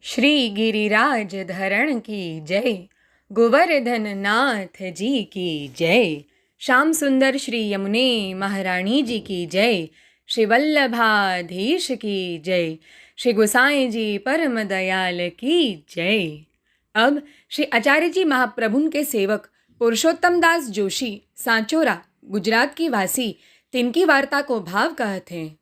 श्री गिरिराज धरण की जय, गोवर्धन नाथ जी की जय। श्याम सुंदर श्री यमुने महारानी जी की जय। श्री वल्लभाधीश की जय। श्री गोसाई जी परम दयाल की जय। अब श्री आचार्य जी महाप्रभु के सेवक पुरुषोत्तम दास जोशी सांचोरा गुजरात की वासी तिनकी वार्ता को भाव कहते हैं।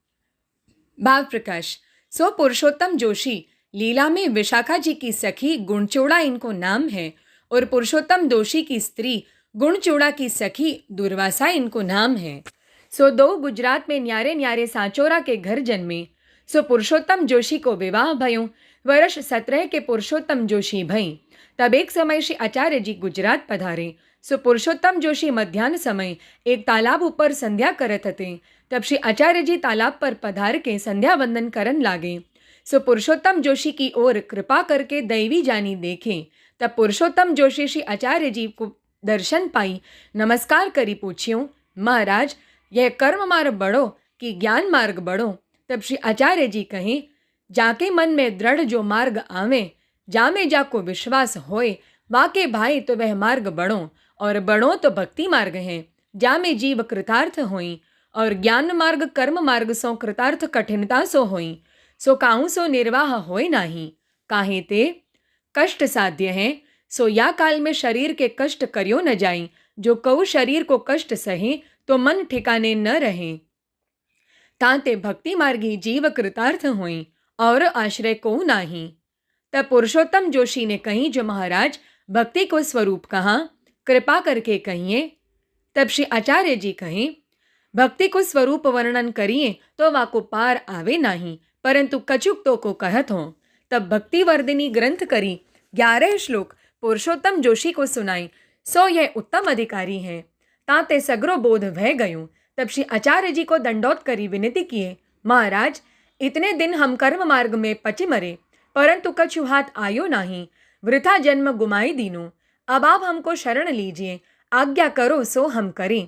भाव प्रकाश। सो पुरुषोत्तम जोशी लीला में विशाखा जी की सखी गुणचोड़ा इनको नाम है, और पुरुषोत्तम जोशी की स्त्री गुणचोड़ा की सखी दुर्वासा इनको नाम है। सो दो गुजरात में न्यारे न्यारे सांचोरा के घर जन्मे। सो पुरुषोत्तम जोशी को विवाह भयों। वर्ष 17 के पुरुषोत्तम जोशी भई। तब एक समय श्री आचार्य जी गुजरात पधारे। सो पुरुषोत्तम जोशी मध्यान्ह समय एक तालाब ऊपर संध्या करत हते। तब श्री आचार्य जी तालाब पर पधार के संध्या वंदन करन लागे। सो पुरुषोत्तम जोशी की ओर कृपा करके दैवी जानी देखे। तब पुरुषोत्तम जोशी श्री आचार्य जी को दर्शन पाई नमस्कार करी पूछ्यो, महाराज यह कर्म मार्ग बढ़ो कि ज्ञान मार्ग बढ़ो। तब श्री आचार्य जी कहें, जाके मन में दृढ़ जो मार्ग आवे, जामे जाको विश्वास होए, वाके भाई तो वह मार्ग बढ़ो, और बढ़ो तो भक्ति मार्ग है, जामे जीव कृतार्थ होई, और ज्ञान मार्ग कर्म मार्ग सो कृतार्थ कठिनता सो होई। सो काहू सो निर्वाह होए नाही, काहे ते कष्ट साध्य है। सो या काल में शरीर के कष्ट करियो न जाई, जो कहू शरीर को कष्ट सहे तो मन ठिकाने न रहे। ताते भक्ति मार्गी जीव कृतार्थ होई, और आश्रय को नाही। तब पुरुषोत्तम जोशी ने कही, जो महाराज भक्ति को स्वरूप कहा, कृपा करके कहिए। तब श्री आचार्य जी कहें, भक्ति को स्वरूप वर्णन करिए तो वाको पार आवे नाही, परंतु कछुक तो को कहत हो। तब भक्ति वर्धिनी ग्रंथ करी 11 श्लोक पुरुषोत्तम जोशी को सुनाई। सो यह उत्तम अधिकारी है। ताते सगरो बोध भय गयो। तब श्री आचार्य जी को दंडोत करी विनती किए, महाराज इतने दिन हम कर्म मार्ग में पची मरे, परंतु कछु हाथ आयो नहीं, वृथा जन्म गुमाई दीनो। अब आप हमको शरण लीजिए, आज्ञा करो सो हम करें।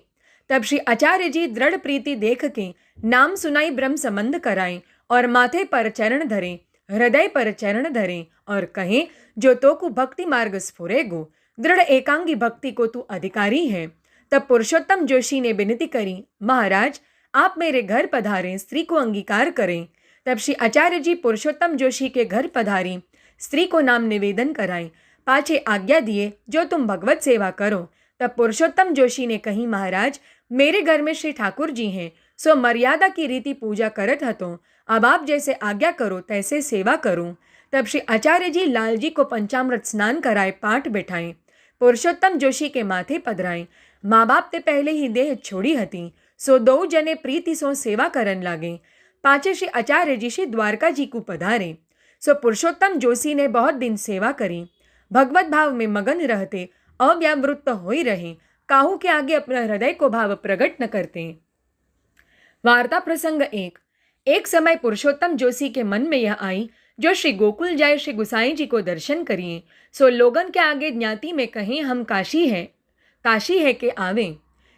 तब श्री आचार्य जी दृढ़ प्रीति देख के नाम सुनाई ब्रह्म संबंध कराए, और माथे पर चरण धरे, हृदय पर चरण धरे, और कहें, जो तो को भक्ति मार्ग स्फुरेगो, दृढ़ एकांगी भक्ति को तू अधिकारी है। तब पुरुषोत्तम जोशी ने विनती करी, महाराज आप मेरे घर पधारें, स्त्री को अंगीकार करें। तब श्री आचार्य जी पुरुषोत्तम जोशी के घर पधारी, स्त्री को नाम निवेदन कराए, पाछे आज्ञा दिए, जो तुम भगवत सेवा करो। तब पुरुषोत्तम जोशी ने कही, महाराज मेरे घर में श्री ठाकुर जी हैं, सो मर्यादा की रीति पूजा करत हतो, अब आप जैसे आज्ञा करो तैसे सेवा करूं। तब श्री आचार्य जी लाल जी को पंचामृत स्नान कराए, पाठ बैठाए, पुरुषोत्तम जोशी के माथे पधराए। माँ बाप ते पहले ही देह छोड़ी हती, सो दो जने प्रीति सो सेवा करन लागे। पाछे श्री आचार्य जी श्री द्वारका जी को पधारे। सो पुरुषोत्तम जोशी ने बहुत दिन सेवा करी, भगवत भाव में मगन रहते, अव्यावृत्त होई रहे, काहू के आगे अपना हृदय को भाव प्रकट न करते। वार्ता प्रसंग एक समय पुरुषोत्तम जोशी के मन में यह आई, जो श्री गोकुल जाए श्री गुसाई जी को दर्शन करिए। सो लोगन के आगे ज्ञाति में कहें, हम काशी है के आवे।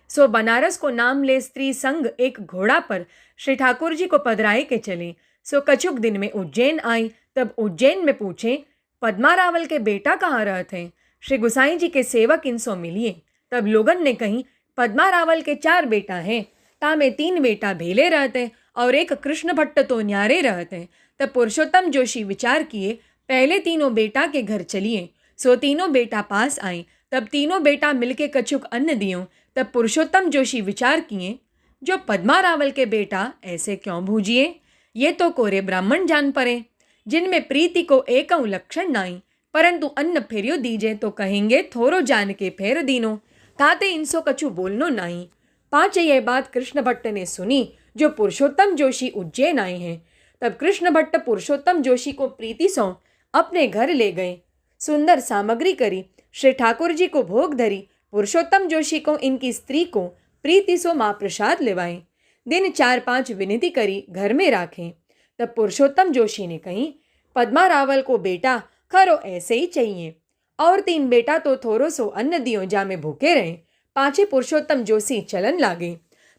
सो बनारस को नाम ले स्त्री संग एक घोड़ा पर श्री ठाकुर जी को पधराए के चले। सो कछुक दिन में उज्जैन आई। तब उज्जैन में पूछे, पद्मा रावल के बेटा कहाँ रहते हैं? श्री गुसाई जी के सेवक इनसो मिलिए। तब लोगन ने कही, पद्मा रावल के 4 बेटा हैं, तामे 3 बेटा भेले रहते, और एक कृष्ण भट्ट तो न्यारे रहते। तब पुरुषोत्तम जोशी विचार किए, पहले तीनों बेटा के घर चलिए। सो तीनों बेटा पास आए। तब तीनों बेटा मिलके कछुक अन्न दियो। तब पुरुषोत्तम जोशी विचार किए, जो पद्मा रावल के बेटा ऐसे क्यों भूजिए, ये तो कोरे ब्राह्मण जान पड़े, जिनमें प्रीति को एकऊ लक्षण नाई, परंतु अन्न फेरियो दीजे तो कहेंगे थोरो जान के फेर दीनो, ताते इनसो कछु बोलनो नहीं। पाँच यह बात कृष्ण भट्ट ने सुनी, जो पुरुषोत्तम जोशी उज्जैन आए हैं। तब कृष्ण भट्ट पुरुषोत्तम जोशी को प्रीति सौ अपने घर ले गए, सुंदर सामग्री करी, श्री ठाकुर जी को भोग धरी, पुरुषोत्तम जोशी को इनकी स्त्री को प्रीति सो महाप्रसाद लेवाए। दिन 4-5 विनती करी, घर में राखें। तब पुरुषोत्तम जोशी ने कही, पद्मा रावल को बेटा खरो ऐसे ही चाहिए, और 3 बेटा तो थोरो सो अन्न दियो, जा में भूखे रहे। पाछे पुरुषोत्तम जोशी चलन लागे।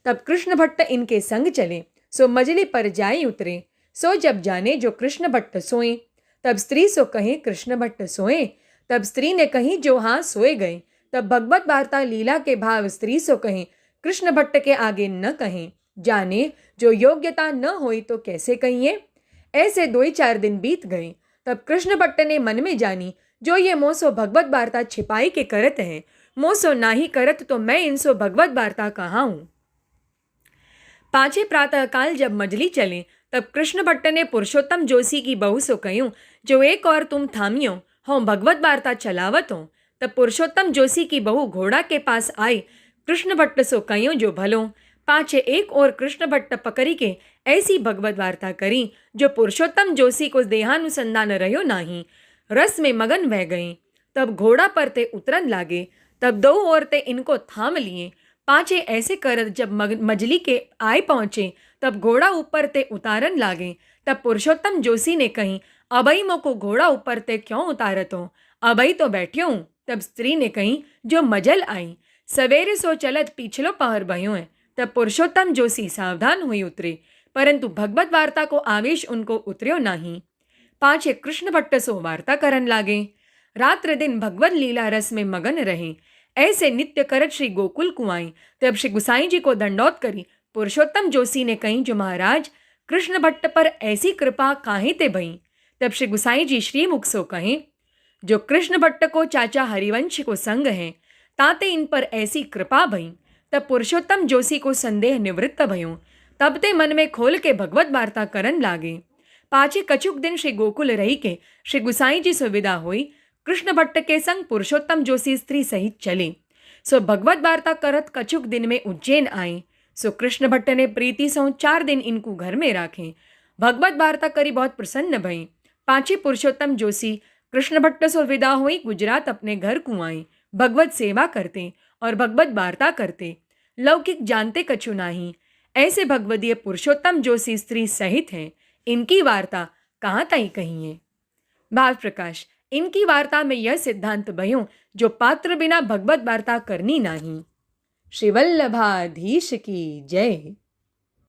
तब कृष्ण भट्ट इनके संग चले। सो मजली पर जाई उतरे। सो जब जाने जो कृष्ण भट्ट सोए, तब स्त्री सो कहे कृष्ण भट्ट सोए। तब स्त्री ने कही जो हाँ सोए गए। तब भगवत वार्ता लीला के भाव स्त्री सो कहे कृष्ण भट्ट के आगे न कहें। जाने जो योग्यता न होई तो कैसे कहिए। ऐसे 2-4 दिन बीत गए। तब कृष्ण भट्ट ने मन में जानी जो ये मोसो भगवत वार्ता छिपाई के करत है। मोसो नाही करत तो मैं इनसो भगवत वार्ता कहाँ हूँ। पाछे प्रातःकाल जब मजली चले तब कृष्ण भट्ट ने पुरुषोत्तम जोशी की बहू सो कह्यूं जो एक और तुम थामियो हो भगवत वार्ता चलावत हो। तब पुरुषोत्तम जोशी की बहू घोड़ा के पास आई। कृष्ण भट्ट सो कह्यूं जो भलो। पाछे एक और कृष्ण भट्ट पकड़ी के ऐसी भगवत वार्ता करी जो पुरुषोत्तम जोशी को देहानुसंधान रह्यो नाही। रस में मगन बह गई। तब घोड़ा पर ते उतरन लागे। तब 2 औरतें इनको थाम लिए। पाछे ऐसे करत जब मजली के आए पहुंचे तब घोड़ा ऊपर ते उतारन लागे। तब पुरुषोत्तम जोशी ने कही अबई मोको घोड़ा ऊपर ते क्यों उतारत हो। अबई तो बैठ्यो हूँ। तब स्त्री ने कही जो मजल आई। सवेरे सो चलत पिछलो पहर बह्यो है। तब पुरुषोत्तम जोशी सावधान हुई उतरे परंतु भगवत वार्ता को आवेश उनको उतर्यो नहीं। पाछे कृष्ण भट्ट सो वार्ता करन लागे। रात्र दिन भगवत लीला रस में मगन रहे। ऐसे नित्य करत श्री गोकुल को आई। तब श्री गुसाई जी को दंडौत करी। पुरुषोत्तम जोशी ने कही जो महाराज कृष्ण भट्ट पर ऐसी कृपा काहे ते भई। तब श्री गुसाई जी श्रीमुख सो कहे जो कृष्ण भट्ट को चाचा हरिवंश को संग है ताते इन पर ऐसी कृपा भई। तब पुरुषोत्तम जोशी को संदेह निवृत्त भयो। तब ते मन में खोल के भगवत वार्ता करन लागे। पाछे कछुक दिन श्री गोकुल रही के श्री गुसाई जी सो विदा हुई। कृष्ण भट्ट के संग पुरुषोत्तम जोशी स्त्री सहित चले। सो भगवत वार्ता करत कछुक दिन में उज्जैन आए। सो कृष्ण भट्ट ने प्रीति सौ 4 दिन इनको घर में राखे। भगवत वार्ता करी बहुत प्रसन्न भई। पाछे पुरुषोत्तम जोशी कृष्ण भट्ट सो विदा हुई गुजरात अपने घर को आए। भगवत सेवा करते और भगवत वार्ता करते। लौकिक जानते कछु नाही। ऐसे भगवदीय पुरुषोत्तम जोशी स्त्री सहित हैं। इनकी वार्ता कहाँ तई कहिए। भाव प्रकाश इनकी वार्ता में यह सिद्धांत भयो जो पात्र बिना भगवत वार्ता करनी नहीं। श्री वल्लभाधीश की जय।